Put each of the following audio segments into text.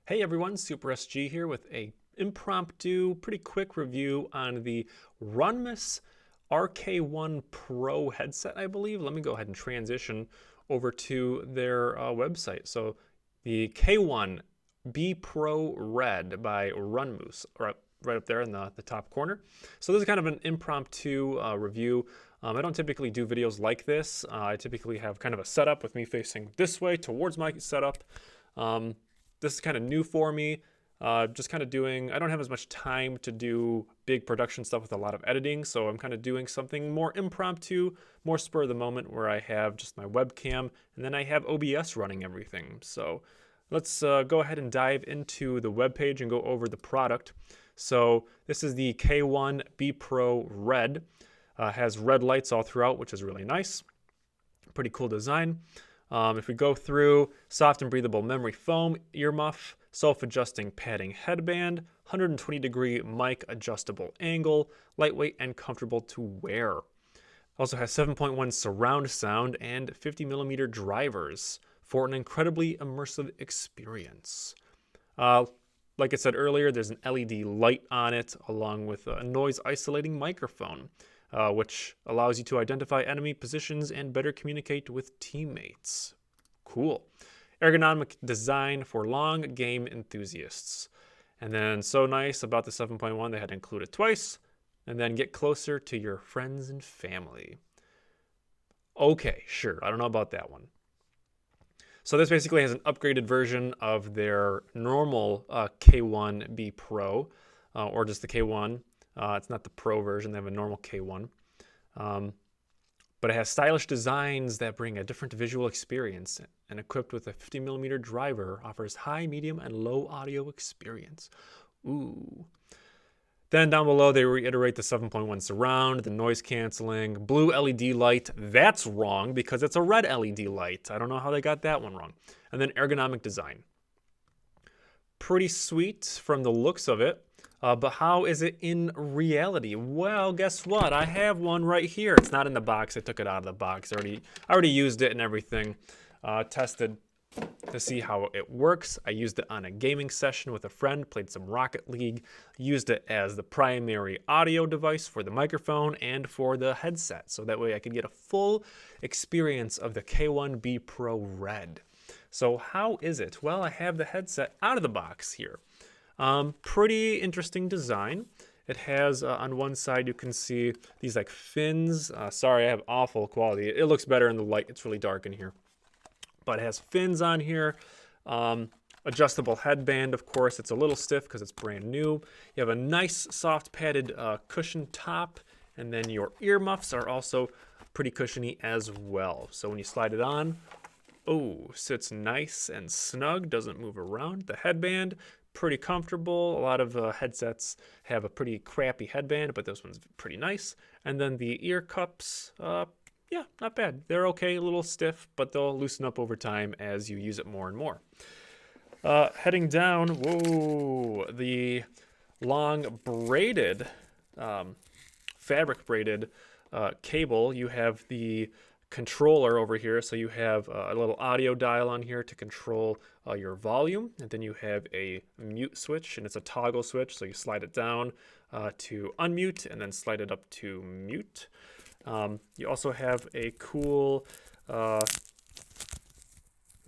Hey everyone, Super SG here with a impromptu, pretty quick review on the MUS RK1 Pro headset, I believe. Let me go ahead and transition over to their website. So the K1B Pro Red by MUS, right up there in the top corner. So this is kind of an impromptu review. I don't typically do videos like this. I typically have kind of a setup with me facing this way towards my setup. This is kind of new for me. Just kind of doing, I don't have as much time to do big production stuff with a lot of editing, so I'm kind of doing something more impromptu, more spur of the moment, where I have just my webcam and then I have OBS running everything. So let's go ahead and dive into the web page and go over the product. So this is the K1B Pro Red. Has red lights all throughout, which is really nice. Pretty cool design. If we go through, soft and breathable memory foam earmuff, self-adjusting padding headband, 120-degree mic adjustable angle, lightweight and comfortable to wear. Also has 7.1 surround sound and 50mm drivers for an incredibly immersive experience. Like I said earlier, there's an LED light on it along with a noise isolating microphone, which allows you to identify enemy positions and better communicate with teammates. Cool. Ergonomic design for long game enthusiasts. And then so nice about the 7.1, they had to include it twice, and then get closer to your friends and family. Okay, sure, I don't know about that one. So this basically has an upgraded version of their normal K1B Pro, or just the K1. It's not the Pro version, they have a normal K1. But it has stylish designs that bring a different visual experience, and equipped with a 50mm driver, offers high, medium, and low audio experience. Ooh. Then down below, they reiterate the 7.1 surround, the noise canceling, blue LED light. That's wrong because it's a red LED light. I don't know how they got that one wrong. And then ergonomic design. Pretty sweet from the looks of it. But how is it in reality? Well, guess what? I have one right here. It's not in the box. I took it out of the box. I already used it and everything. Tested to see how it works. I used it on a gaming session with a friend, played some Rocket League, used it as the primary audio device for the microphone and for the headset. So that way I could get a full experience of the K1B Pro Red. So how is it? Well, I have the headset out of the box here. Pretty interesting design. It has on one side you can see these like fins. Sorry, I have awful quality. It looks better in the light. It's really dark in here. But it has fins on here. Adjustable headband, of course. It's a little stiff because it's brand new. You have a nice soft padded cushion top, and then your earmuffs are also pretty cushiony as well. So when you slide it on, oh, sits nice and snug, doesn't move around. The headband, pretty comfortable. A lot of headsets have a pretty crappy headband, but this one's pretty nice. And then the ear cups, yeah, not bad. They're okay, a little stiff, but they'll loosen up over time as you use it more and more. Heading down, whoa, the long braided, fabric braided cable. You have the controller over here, so you have a little audio dial on here to control your volume, and then you have a mute switch, and it's a toggle switch, so you slide it down to unmute and then slide it up to mute. You also have a cool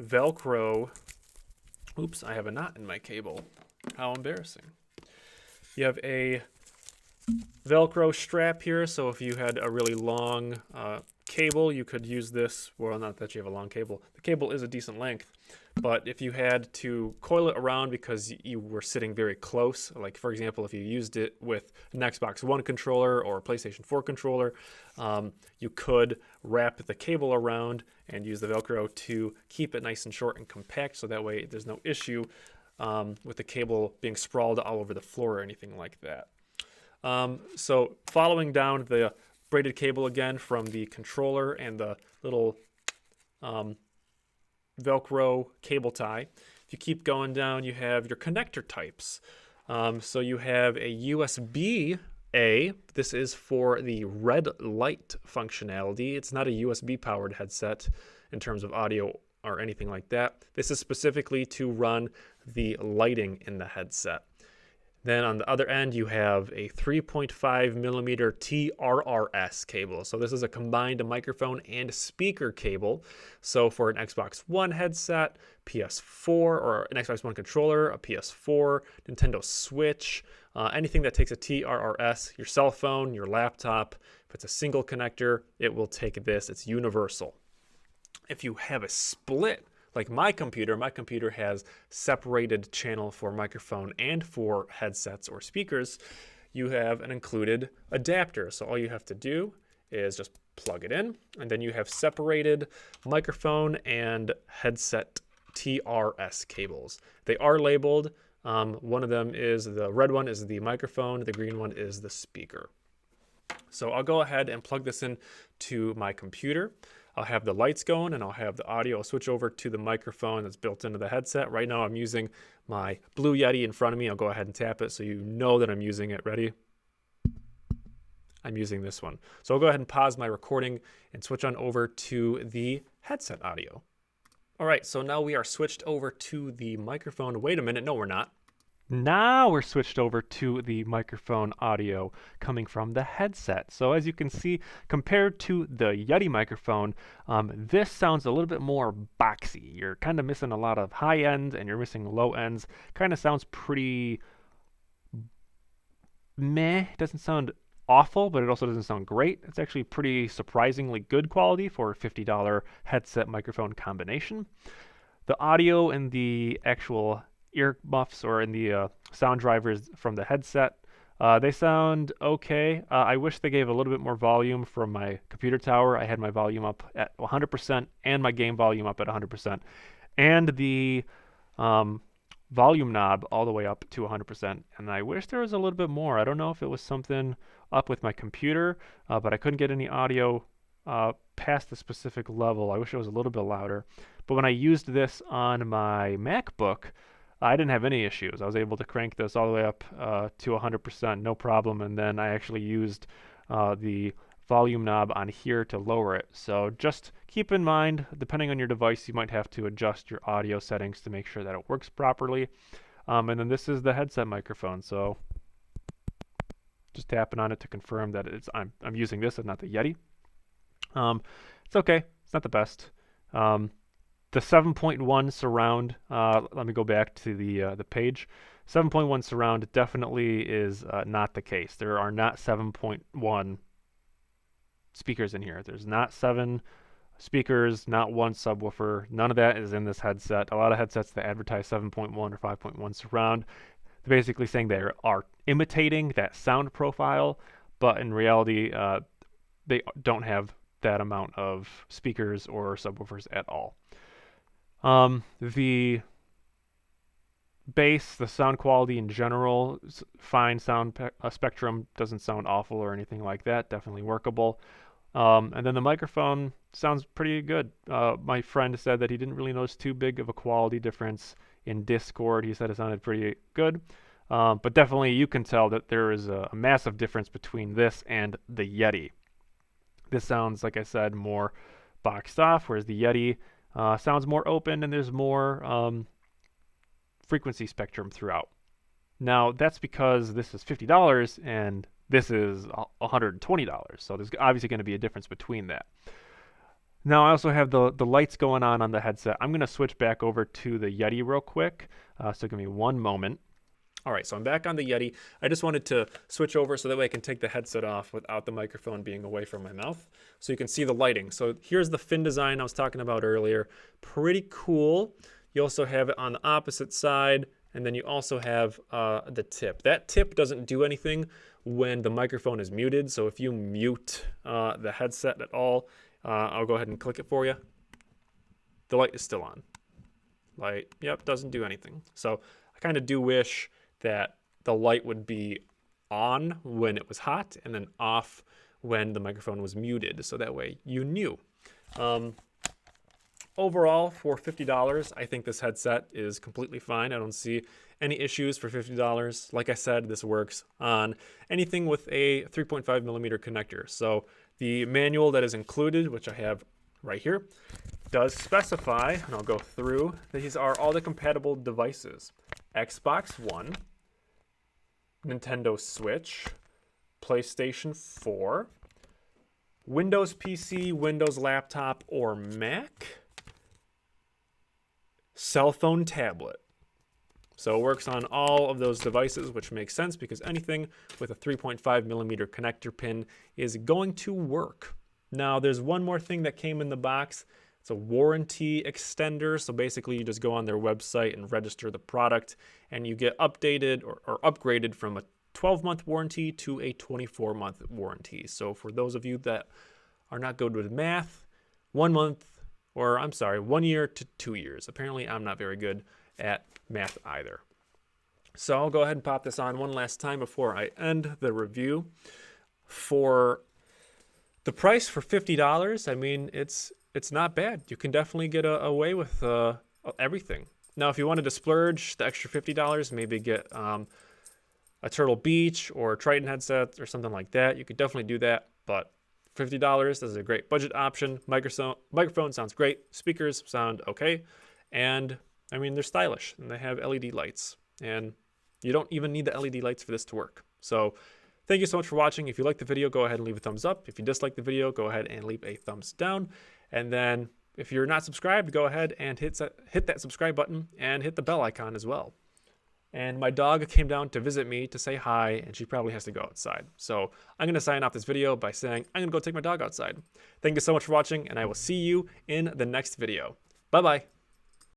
Velcro. Oops, I have a knot in my cable. How embarrassing. You have a Velcro strap here, so if you had a really long cable, you could use this. Well, not that you have a long cable. The cable is a decent length, but if you had to coil it around because you were sitting very close, like for example, if you used it with an Xbox One controller or a PlayStation 4 controller, you could wrap the cable around and use the Velcro to keep it nice and short and compact, so that way there's no issue with the cable being sprawled all over the floor or anything like that. So following down the braided cable again from the controller and the little Velcro cable tie. If you keep going down, you have your connector types. So you have a USB-A. This is for the red light functionality. It's not a USB powered headset in terms of audio or anything like that. This is specifically to run the lighting in the headset. Then on the other end, you have a 3.5 millimeter TRRS cable. So this is a combined microphone and speaker cable. So for an Xbox One headset, PS4, or an Xbox One controller, a PS4, Nintendo Switch, anything that takes a TRRS, your cell phone, your laptop, if it's a single connector, it will take this. It's universal. If you have a split, like my computer has separated channel for microphone and for headsets or speakers. You have an included adapter. So all you have to do is just plug it in, and then you have separated microphone and headset TRS cables. They are labeled. One of them is, the red one is the microphone, the green one is the speaker. So I'll go ahead and plug this in to my computer. I'll have the lights going and I'll have the audio. I'll switch over to the microphone that's built into the headset. Right now I'm using my Blue Yeti in front of me. I'll go ahead and tap it so you know that I'm using it. Ready? I'm using this one. So I'll go ahead and pause my recording and switch on over to the headset audio. All right, so now we are switched over to the microphone. Wait a minute, no, we're not. Now we're switched over to the microphone audio coming from the headset. So as you can see, compared to the Yeti microphone, this sounds a little bit more boxy. You're kind of missing a lot of high ends and you're missing low ends. Kind of sounds pretty meh. It doesn't sound awful, but it also doesn't sound great. It's actually pretty surprisingly good quality for a $50 headset microphone combination. The audio and the actual ear muffs or in the sound drivers from the headset, they sound okay. I wish they gave a little bit more volume from my computer tower. I had my volume up at 100% and my game volume up at 100%, and the volume knob all the way up to 100%. And I wish there was a little bit more. I don't know if it was something up with my computer, but I couldn't get any audio past the specific level. I wish it was a little bit louder. But when I used this on my MacBook, I didn't have any issues. I was able to crank this all the way up to 100%, no problem. And then I actually used the volume knob on here to lower it. So just keep in mind, depending on your device, you might have to adjust your audio settings to make sure that it works properly. And then this is the headset microphone. So just tapping on it to confirm that I'm using this and not the Yeti. It's okay. It's not the best. The 7.1 surround, let me go back to the page. 7.1 surround definitely is not the case. There are not 7.1 speakers in here. There's not 7 speakers, not 1 subwoofer. None of that is in this headset. A lot of headsets that advertise 7.1 or 5.1 surround, they're basically saying they are imitating that sound profile, but in reality, they don't have that amount of speakers or subwoofers at all. The bass, the sound quality in general, fine sound spectrum, doesn't sound awful or anything like that, definitely workable. And then the microphone sounds pretty good. My friend said that he didn't really notice too big of a quality difference in Discord. He said it sounded pretty good. But definitely you can tell that there is a massive difference between this and the Yeti. This sounds, like I said, more boxed off, whereas the Yeti sounds more open and there's more frequency spectrum throughout. Now, that's because this is $50 and this is $120. So there's obviously going to be a difference between that. Now, I also have the lights going on the headset. I'm going to switch back over to the Yeti real quick. So give me one moment. All right, so I'm back on the Yeti. I just wanted to switch over so that way I can take the headset off without the microphone being away from my mouth. So you can see the lighting. So here's the fin design I was talking about earlier. Pretty cool. You also have it on the opposite side, and then you also have the tip. That tip doesn't do anything when the microphone is muted. So if you mute the headset at all, I'll go ahead and click it for you. The light is still on. Light, yep, doesn't do anything. So I kind of do wish that the light would be on when it was hot and then off when the microphone was muted, so that way you knew. Overall, for $50, I think this headset is completely fine. I don't see any issues for $50. Like I said, this works on anything with a 3.5 millimeter connector. So the manual that is included, which I have right here, does specify, and I'll go through, that these are all the compatible devices. Xbox One, Nintendo Switch, PlayStation 4, Windows PC, Windows laptop, or Mac, cell phone, tablet. So it works on all of those devices, which makes sense because anything with a 3.5 millimeter connector pin is going to work. Now, there's one more thing that came in the box. It's a warranty extender. So basically, you just go on their website and register the product, and you get updated or upgraded from a 12-month warranty to a 24-month warranty. So for those of you that are not good with math, 1 year to 2 years. Apparently, I'm not very good at math either. So I'll go ahead and pop this on one last time before I end the review. For the price for $50, I mean, it's not bad. You can definitely get away with everything. Now, if you wanted to splurge the extra $50, maybe get a Turtle Beach or Triton headset or something like that, you could definitely do that. But $50, this is a great budget option. Microphone sounds great. Speakers sound okay. And I mean, they're stylish and they have LED lights, and you don't even need the LED lights for this to work. So thank you so much for watching. If you liked the video, go ahead and leave a thumbs up. If you dislike the video, go ahead and leave a thumbs down. And then if you're not subscribed, go ahead and hit that subscribe button and hit the bell icon as well. And my dog came down to visit me to say hi, and she probably has to go outside. So I'm going to sign off this video by saying I'm going to go take my dog outside. Thank you so much for watching, and I will see you in the next video. Bye-bye.